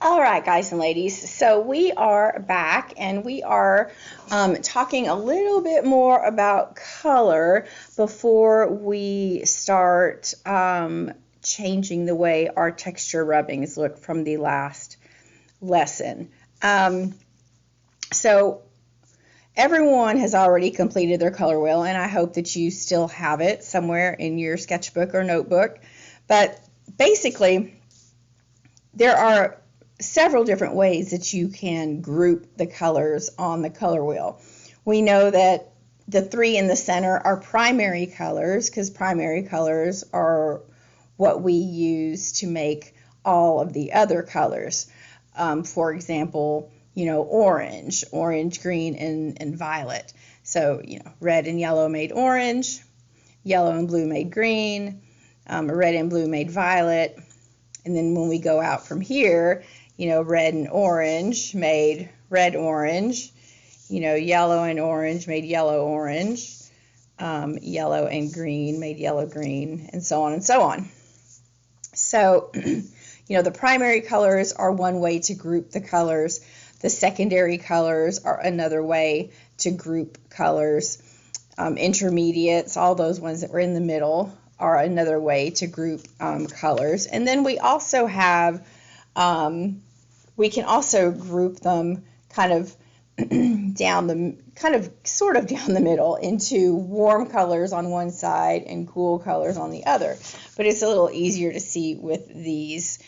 All right, guys and ladies, so we are back and we are talking a little bit more about color before we start changing the way our texture rubbings look from the last lesson. So everyone has already completed their color wheel, and I hope that you still have it somewhere in your sketchbook or notebook. But basically, there are several different ways that you can group the colors on the color wheel. We know that the three in the center are primary colors because primary colors are what we use to make all of the other colors. For example, orange, green, and violet. So, red and yellow made orange, yellow and blue made green, red and blue made violet. And then when we go out from here, red and orange made red orange, yellow and orange made yellow orange, yellow and green made yellow green, and so on and so on. So, the primary colors are one way to group the colors. The secondary colors are another way to group colors. Intermediates, all those ones that were in the middle, are another way to group colors. And then we also have we can also group them kind of sort of down the middle into warm colors on one side and cool colors on the other. But it's a little easier to see with these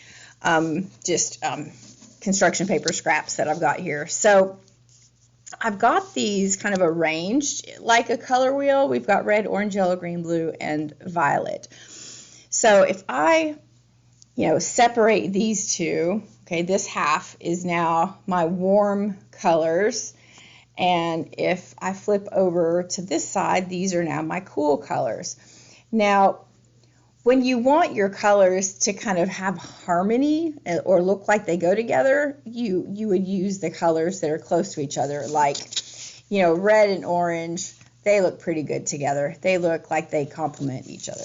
construction paper scraps that I've got here. So I've got these kind of arranged like a color wheel. We've got red, orange, yellow, green, blue, and violet. So if I separate these two, okay, this half is now my warm colors, and if I flip over to this side, these are now my cool colors. Now, when you want your colors to kind of have harmony or look like they go together, you would use the colors that are close to each other, like, red and orange. They look pretty good together. They look like they complement each other.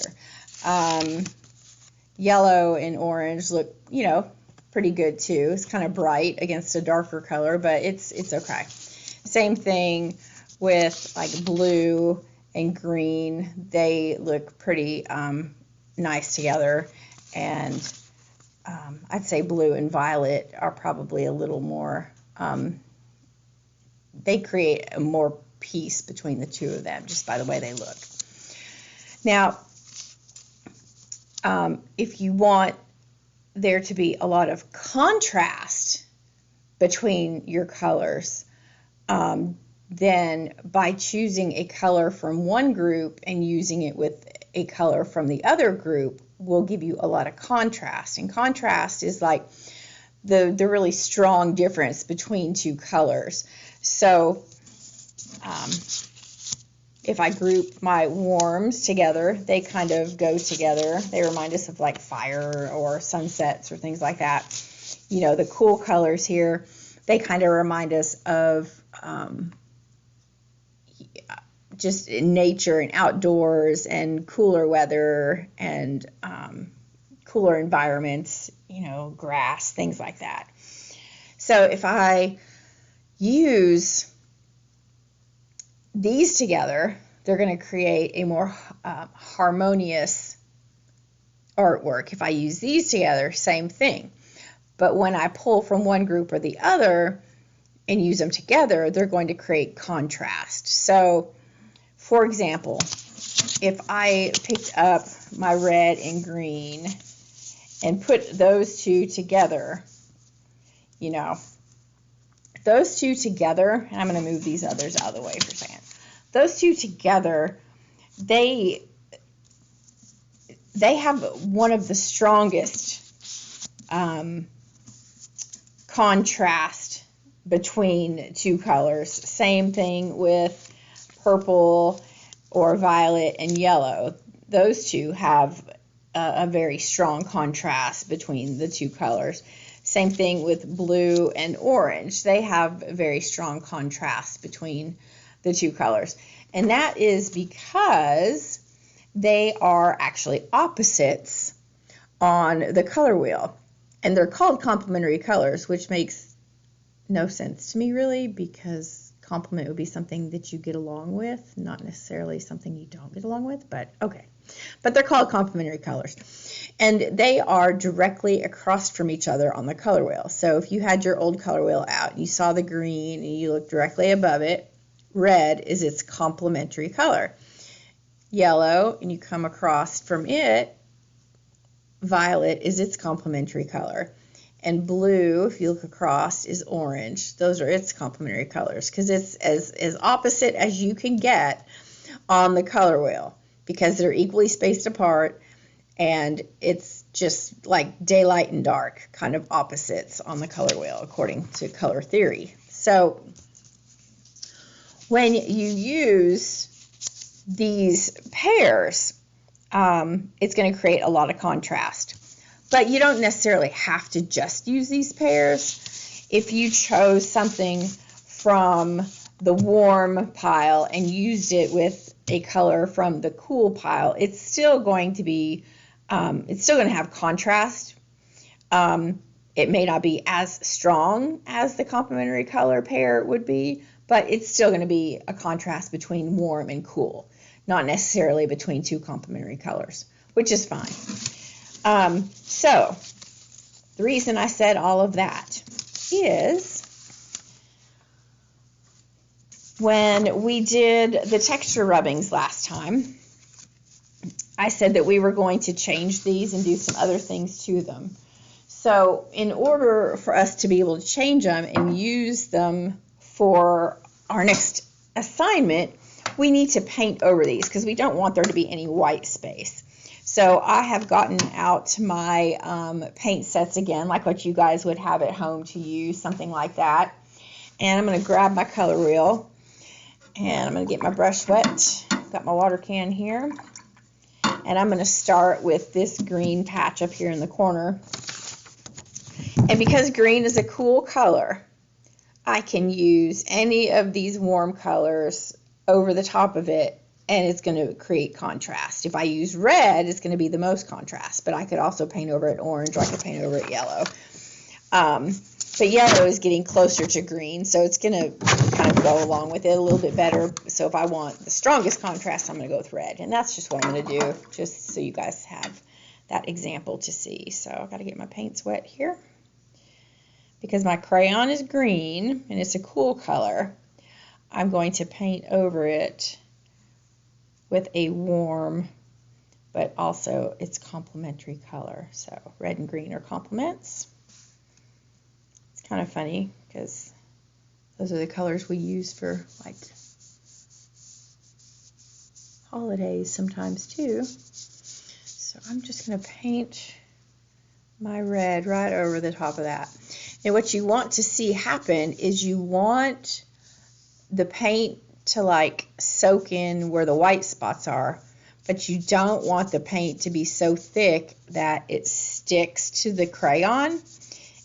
Yellow and orange look, pretty good too. It's kind of bright against a darker color, but it's okay. Same thing with like blue and green. They look pretty nice together, and I'd say blue and violet are probably a little more, they create a more peace between the two of them just by the way they look. Now, if you want there to be a lot of contrast between your colors, then by choosing a color from one group and using it with a color from the other group will give you a lot of contrast. And contrast is like the really strong difference between two colors. So if I group my warms together, they kind of go together. They remind us of like fire or sunsets or things like that. The cool colors here, they kind of remind us of just nature and outdoors and cooler weather and cooler environments, grass, things like that. So if I use these together, they're going to create a more harmonious artwork. If I use these together, same thing. But when I pull from one group or the other and use them together, they're going to create contrast. So, for example, if I picked up my red and green and put those two together, those two together, and I'm going to move these others out of the way for a second. Those two together, they have one of the strongest contrast between two colors. Same thing with purple or violet and yellow. Those two have a very strong contrast between the two colors. Same thing with blue and orange. They have a very strong contrast between the two colors. And that is because they are actually opposites on the color wheel. And they're called complementary colors, which makes no sense to me really, because complement would be something that you get along with, not necessarily something you don't get along with, but okay. But they're called complementary colors. And they are directly across from each other on the color wheel. So if you had your old color wheel out, you saw the green and you look directly above it, red is its complementary color. Yellow, and you come across from it, violet is its complementary color. And blue, if you look across, is orange. Those are its complementary colors because it's as opposite as you can get on the color wheel because they're equally spaced apart, and it's just like daylight and dark, kind of opposites on the color wheel according to color theory. So when you use these pairs, it's going to create a lot of contrast. But you don't necessarily have to just use these pairs. If you chose something from the warm pile and used it with a color from the cool pile, it's still going to be, it's still going to have contrast. It may not be as strong as the complementary color pair would be, but it's still going to be a contrast between warm and cool, not necessarily between two complementary colors, which is fine. So the reason I said all of that is when we did the texture rubbings last time, I said that we were going to change these and do some other things to them. So in order for us to be able to change them and use them for our next assignment, we need to paint over these because we don't want there to be any white space. So I have gotten out my paint sets again, like what you guys would have at home to use, something like that. And I'm going to grab my color wheel, and I'm going to get my brush wet. Got my water can here. And I'm going to start with this green patch up here in the corner. And because green is a cool color, I can use any of these warm colors over the top of it, and it's going to create contrast. If I use red, it's going to be the most contrast, but I could also paint over it orange, or I could paint over it yellow. But yellow is getting closer to green, so it's going to kind of go along with it a little bit better. So if I want the strongest contrast, I'm going to go with red, and that's just what I'm going to do, just so you guys have that example to see. So I've got to get my paints wet here. Because my crayon is green, and it's a cool color, I'm going to paint over it with a warm, but also its complementary color. So red and green are complements. It's kind of funny because those are the colors we use for like holidays sometimes too. So I'm just going to paint my red right over the top of that. And what you want to see happen is you want the paint to like soak in where the white spots are, but you don't want the paint to be so thick that it sticks to the crayon.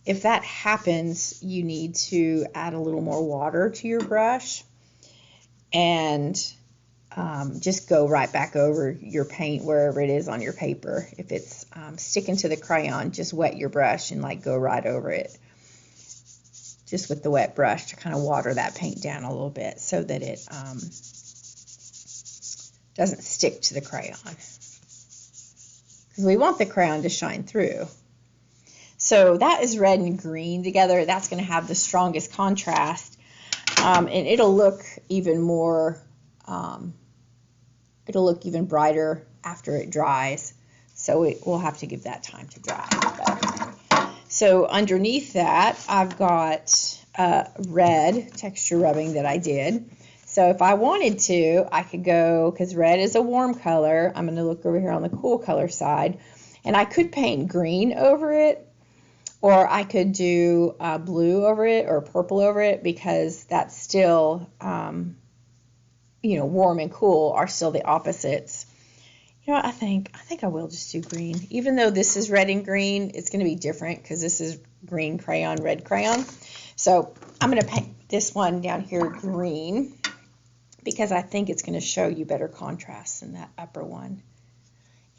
If that happens, you need to add a little more water to your brush and just go right back over your paint wherever it is on your paper. If it's sticking to the crayon, just wet your brush and like go right over it, just with the wet brush, to kind of water that paint down a little bit so that it doesn't stick to the crayon, because we want the crayon to shine through. So that is red and green together. That's going to have the strongest contrast, and it'll look even more, it'll look even brighter after it dries. So we'll have to give that time to dry. So underneath that, I've got red texture rubbing that I did. So if I wanted to, I could go, because red is a warm color, I'm going to look over here on the cool color side, and I could paint green over it, or I could do blue over it or purple over it, because that's still, warm and cool are still the opposites. I think I will just do green. Even though this is red and green, it's going to be different because this is green crayon, red crayon. So I'm going to paint this one down here green, because I think it's going to show you better contrast than that upper one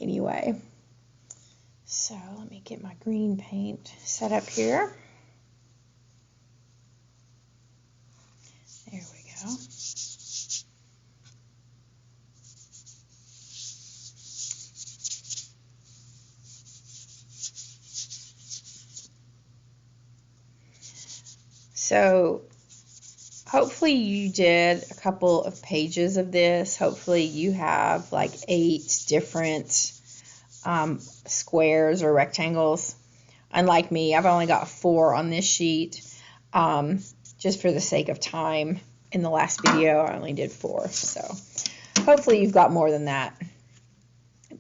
anyway. So let me get my green paint set up here. There we go. So hopefully you did a couple of pages of this. Hopefully you have like 8 different squares or rectangles. Unlike me, I've only got 4 on this sheet. Just for the sake of time, in the last video I only did 4. So hopefully you've got more than that,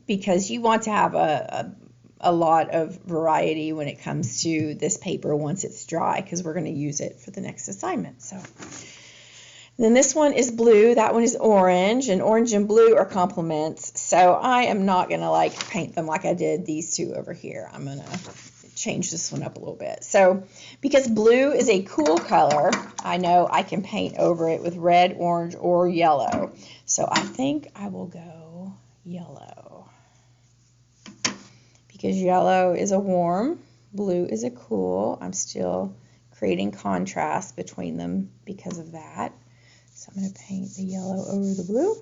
because you want to have a lot of variety when it comes to this paper once it's dry, because we're going to use it for the next assignment. So then this one is blue, that one is orange, and orange and blue are complements. So I am not going to like paint them like I did these two over here. I'm going to change this one up a little bit. So because blue is a cool color, I know I can paint over it with red, orange, or yellow. So I think I will go yellow, because yellow is a warm, blue is a cool. I'm still creating contrast between them because of that. So I'm going to paint the yellow over the blue.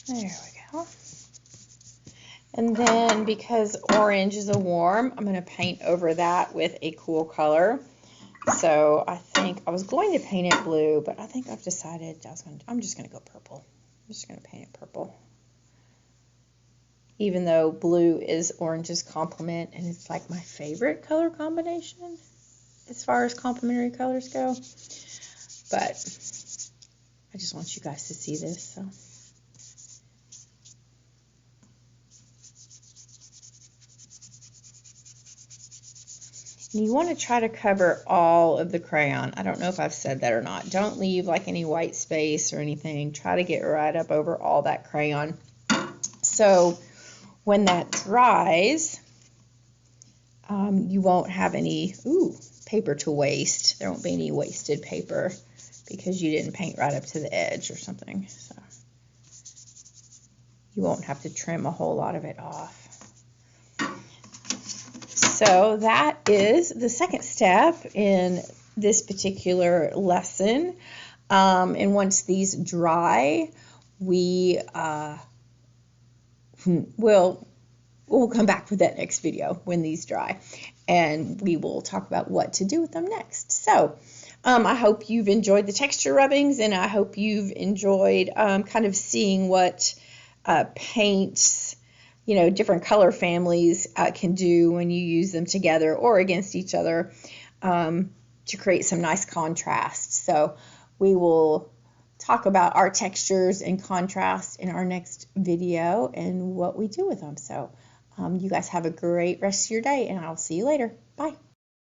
There we go. And then because orange is a warm, I'm going to paint over that with a cool color. So I think I was going to paint it blue, but I think I've decided I'm just going to go purple. I'm just going to paint it purple. Even though blue is orange's complement, and it's like my favorite color combination as far as complementary colors go. But I just want you guys to see this. So. You want to try to cover all of the crayon. I don't know if I've said that or not. Don't leave like any white space or anything. Try to get right up over all that crayon. So when that dries, you won't have any paper to waste. There won't be any wasted paper because you didn't paint right up to the edge or something. So you won't have to trim a whole lot of it off. So that is the second step in this particular lesson. And once these dry, we'll come back with that next video when these dry, and we will talk about what to do with them next. So I hope you've enjoyed the texture rubbings, and I hope you've enjoyed kind of seeing what paints, different color families can do when you use them together or against each other to create some nice contrast. So we will talk about our textures and contrast in our next video and what we do with them. So you guys have a great rest of your day, and I'll see you later. Bye.